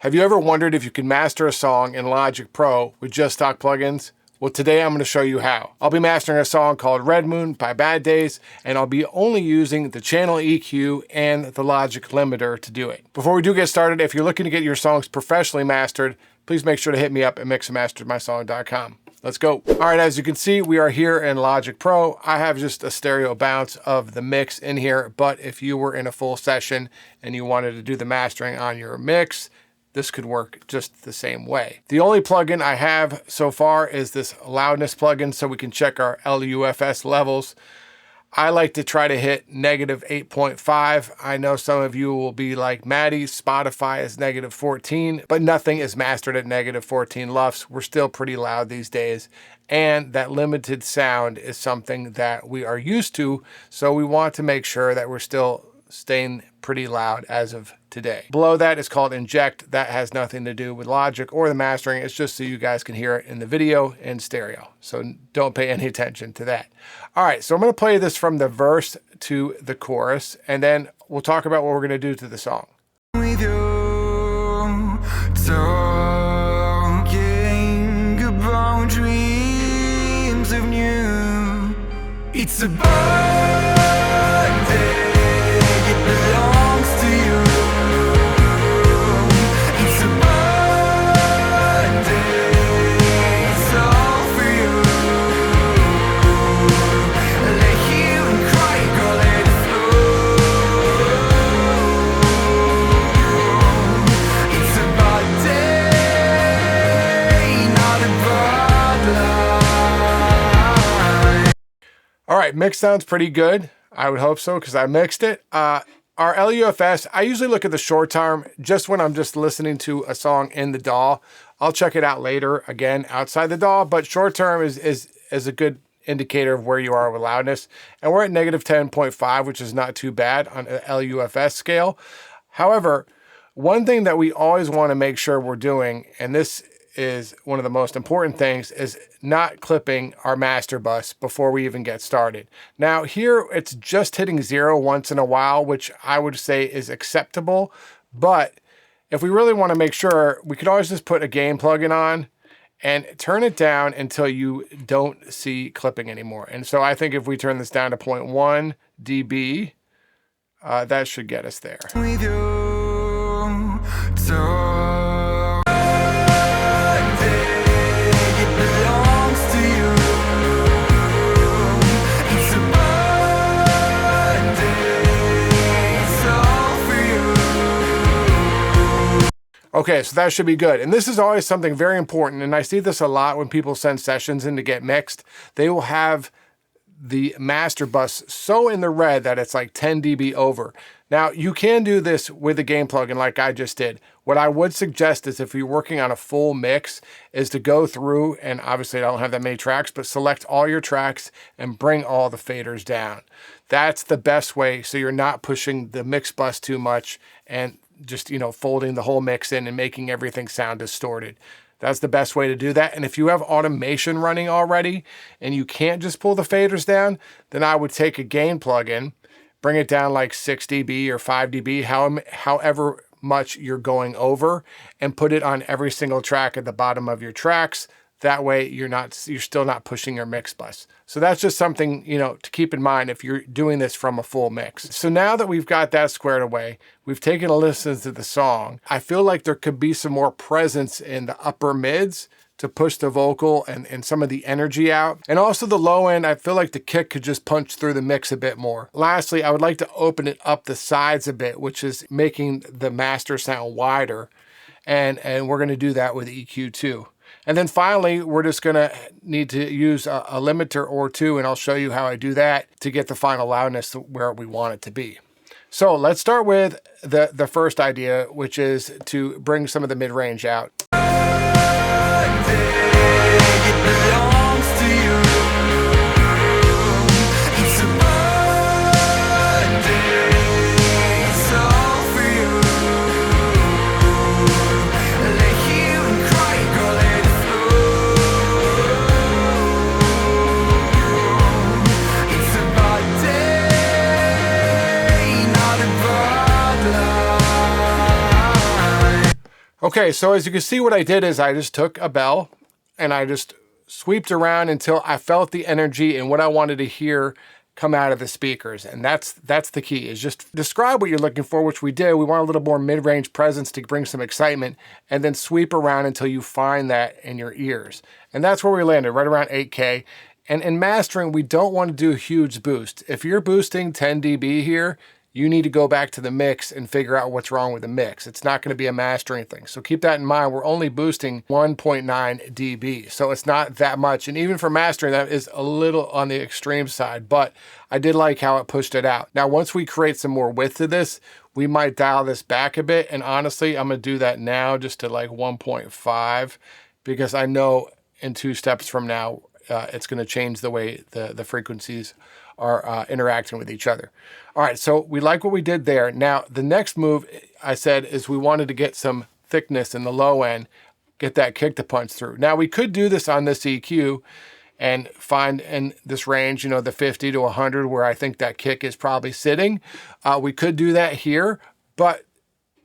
Have you ever wondered if you can master a song in Logic Pro with just stock plugins? Well, today I'm going to show you how. I'll be mastering a song called Red Moon by Bad Days, and I'll be only using the channel EQ and the Logic limiter to do it. Before we do get started, if you're looking to get your songs professionally mastered, please make sure to hit me up at mixandmasteredmysong.com. Let's go. All right, as you can see, we are here in Logic Pro. I have just a stereo bounce of the mix in here, but if you were in a full session and you wanted to do the mastering on your mix, this could work just the same way. The only plugin I have so far is this loudness plugin, so we can check our LUFS levels. I like to try to hit -8.5. I know some of you will be like Matty, Spotify is -14, but nothing is mastered at -14 LUFS. We're still pretty loud these days, and that limited sound is something that we are used to, so we want to make sure that we're still staying pretty loud as of today. Below that is called inject. That has nothing to do with Logic or the mastering. It's just so you guys can hear it in the video in stereo. So don't pay any attention to that. All right, so I'm going to play this from the verse to the chorus, and then we'll talk about what we're going to do to the song. With you, talking about dreams of new. It's a birthday. All right, mix sounds pretty good. I would hope so because I mixed it. Our LUFS, I usually look at the short term just when I'm just listening to a song in the DAW. I'll check it out later, again, outside the DAW, but short term is a good indicator of where you are with loudness. And we're at -10.5, which is not too bad on an LUFS scale. However, one thing that we always want to make sure we're doing, and this is one of the most important things, is not clipping our master bus before we even get started. Now here it's just hitting 0 once in a while, which I would say is acceptable, but if we really want to make sure, we could always just put a gain plugin on and turn it down until you don't see clipping anymore. And so I think if we turn this down to 0.1 dB, that should get us there. With you, Okay, so that should be good. And this is always something very important, and I see this a lot when people send sessions in to get mixed. They will have the master bus so in the red that it's like 10 dB over. Now, you can do this with the gain plugin like I just did. What I would suggest is if you're working on a full mix is to go through, and obviously I don't have that many tracks, but select all your tracks and bring all the faders down. That's the best way, so you're not pushing the mix bus too much and just, you know, folding the whole mix in and making everything sound distorted. That's the best way to do that. And if you have automation running already and you can't just pull the faders down, then I would take a gain plugin, bring it down like 6 dB or 5 dB, however much you're going over, and put it on every single track at the bottom of your tracks. That way you're still not pushing your mix bus. So that's just something, you know, to keep in mind if you're doing this from a full mix. So now that we've got that squared away, we've taken a listen to the song. I feel like there could be some more presence in the upper mids to push the vocal and some of the energy out. And also the low end, I feel like the kick could just punch through the mix a bit more. Lastly, I would like to open it up the sides a bit, which is making the master sound wider. And we're gonna do that with EQ too. And then finally, we're just gonna need to use a limiter or two, and I'll show you how I do that to get the final loudness where we want it to be. So let's start with the first idea, which is to bring some of the mid-range out. Okay, so as you can see, what I did is I just took a bell and I just sweeped around until I felt the energy and what I wanted to hear come out of the speakers. And that's the key, is just describe what you're looking for, which we did. We want a little more mid-range presence to bring some excitement, and then sweep around until you find that in your ears. And that's where we landed, right around 8K. And in mastering, we don't want to do a huge boost. If you're boosting 10 dB here, you need to go back to the mix and figure out what's wrong with the mix. It's not going to be a mastering thing. So keep that in mind. We're only boosting 1.9 dB. So it's not that much. And even for mastering, that is a little on the extreme side, but I did like how it pushed it out. Now, once we create some more width to this, we might dial this back a bit. And honestly, I'm going to do that now just to like 1.5, because I know in 2 steps from now, it's going to change the way the frequencies are interacting with each other. All right, so we like what we did there. Now, the next move I said is we wanted to get some thickness in the low end, get that kick to punch through. Now, we could do this on this EQ and find in this range, you know, the 50 to 100, where I think that kick is probably sitting. We could do that here, but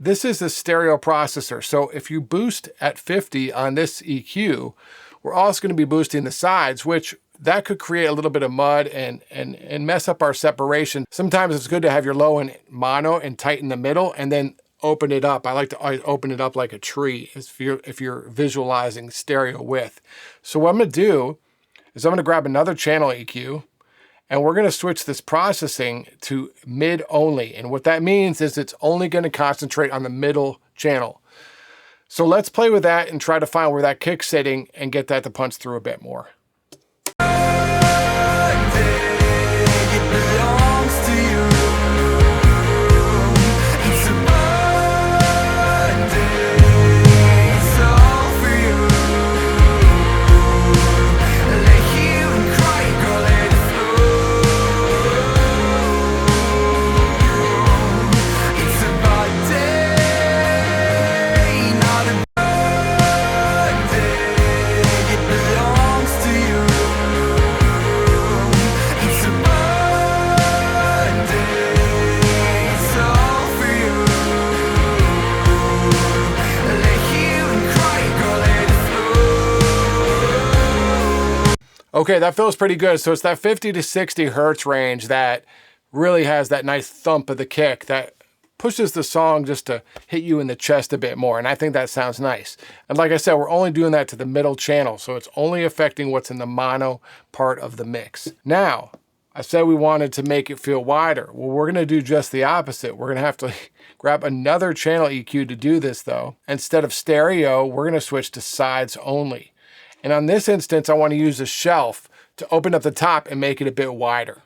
this is a stereo processor. So if you boost at 50 on this EQ, we're also going to be boosting the sides, which that could create a little bit of mud and mess up our separation. Sometimes it's good to have your low in mono and tighten the middle and then open it up. I like to open it up like a tree if you're visualizing stereo width. So what I'm going to do is I'm going to grab another channel EQ, and we're going to switch this processing to mid only. And what that means is it's only going to concentrate on the middle channel. So let's play with that and try to find where that kick's sitting and get that to punch through a bit more. Okay, that feels pretty good. So it's that 50 to 60 hertz range that really has that nice thump of the kick that pushes the song just to hit you in the chest a bit more. And I think that sounds nice. And like I said, we're only doing that to the middle channel. So it's only affecting what's in the mono part of the mix. Now, I said we wanted to make it feel wider. Well, we're going to do just the opposite. We're going to have to grab another channel EQ to do this though. Instead of stereo, we're going to switch to sides only. And on this instance, I want to use a shelf to open up the top and make it a bit wider.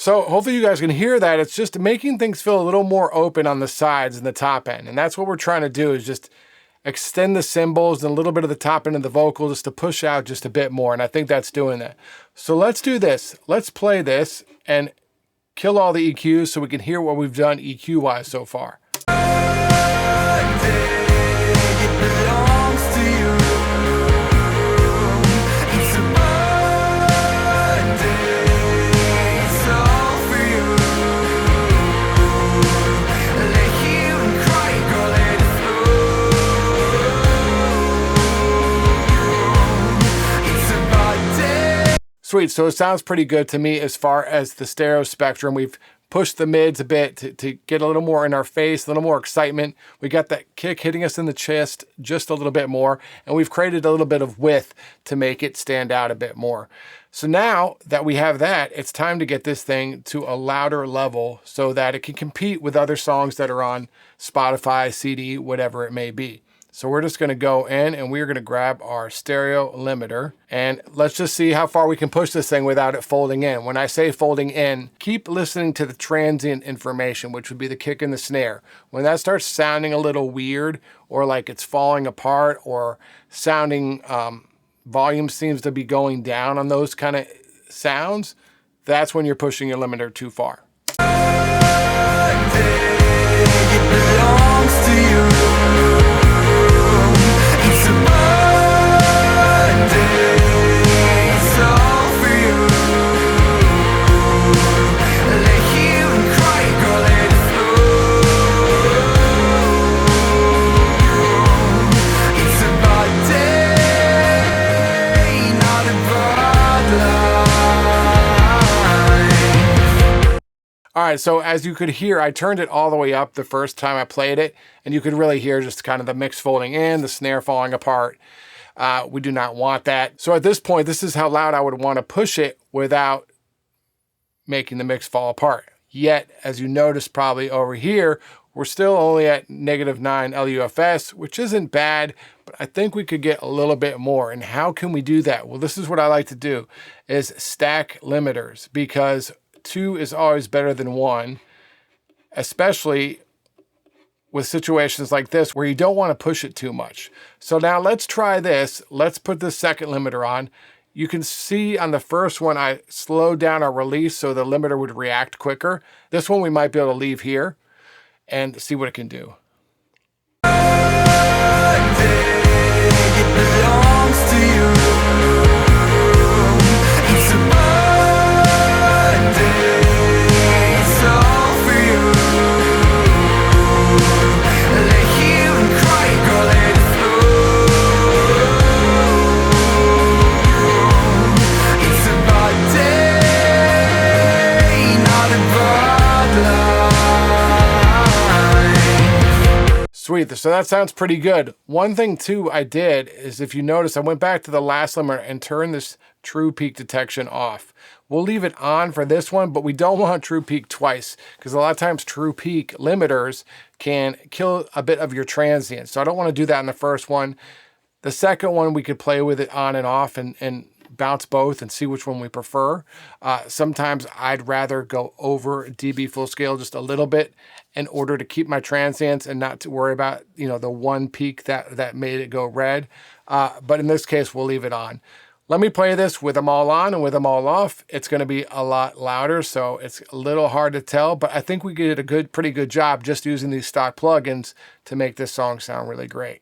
So hopefully you guys can hear that. It's just making things feel a little more open on the sides and the top end. And that's what we're trying to do, is just extend the cymbals and a little bit of the top end of the vocal just to push out just a bit more. And I think that's doing that. So let's do this. Let's play this and kill all the EQs so we can hear what we've done EQ-wise so far. Sweet, so it sounds pretty good to me as far as the stereo spectrum. We've pushed the mids a bit to get a little more in our face, a little more excitement. We got that kick hitting us in the chest just a little bit more, and we've created a little bit of width to make it stand out a bit more. So now that we have that, it's time to get this thing to a louder level so that it can compete with other songs that are on Spotify, CD, whatever it may be. So we're just going to go in and we're going to grab our stereo limiter and let's just see how far we can push this thing without it folding in. When I say folding in, keep listening to the transient information, which would be the kick and the snare. When that starts sounding a little weird or like it's falling apart or sounding, volume seems to be going down on those kind of sounds, that's when you're pushing your limiter too far. All right, so as you could hear, I turned it all the way up the first time I played it, and you could really hear just kind of the mix folding in, the snare falling apart. We do not want that. So at this point, this is how loud I would want to push it without making the mix fall apart. Yet, as you notice probably over here, we're still only at -9 LUFS, which isn't bad, but I think we could get a little bit more. And how can we do that? Well, this is what I like to do, is stack limiters, because 2 is always better than 1, especially with situations like this where you don't want to push it too much. So now let's try this. Let's put the second limiter on. You can see on the first one, I slowed down our release so the limiter would react quicker. This one we might be able to leave here and see what it can do. Sweet, so that sounds pretty good. One thing too I did is, if you notice, I went back to the last limiter and turned this true peak detection off. We'll leave it on for this one, but we don't want true peak twice, because a lot of times true peak limiters can kill a bit of your transient. So I don't want to do that in the first one. The second one, we could play with it on and off and bounce both and see which one we prefer. Sometimes I'd rather go over dB full scale just a little bit in order to keep my transients and not to worry about, you know, the one peak that made it go red. But in this case, we'll leave it on. Let me play this with them all on and with them all off. It's going to be a lot louder, so it's a little hard to tell, but I think we did a pretty good job just using these stock plugins to make this song sound really great.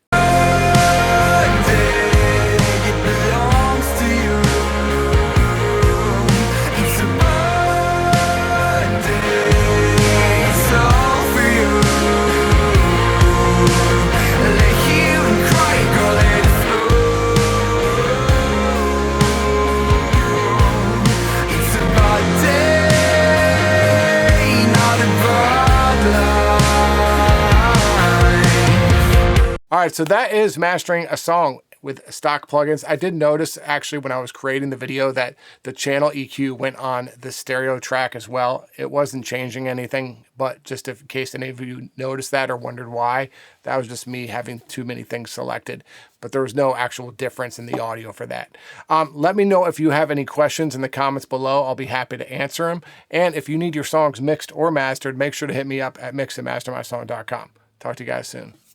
All right, so that is mastering a song with stock plugins. I did notice actually when I was creating the video that the channel EQ went on the stereo track as well. It wasn't changing anything, but just in case any of you noticed that or wondered why, that was just me having too many things selected. But there was no actual difference in the audio for that. Let me know if you have any questions in the comments below. I'll be happy to answer them. And if you need your songs mixed or mastered, make sure to hit me up at mixandmastermysong.com. Talk to you guys soon.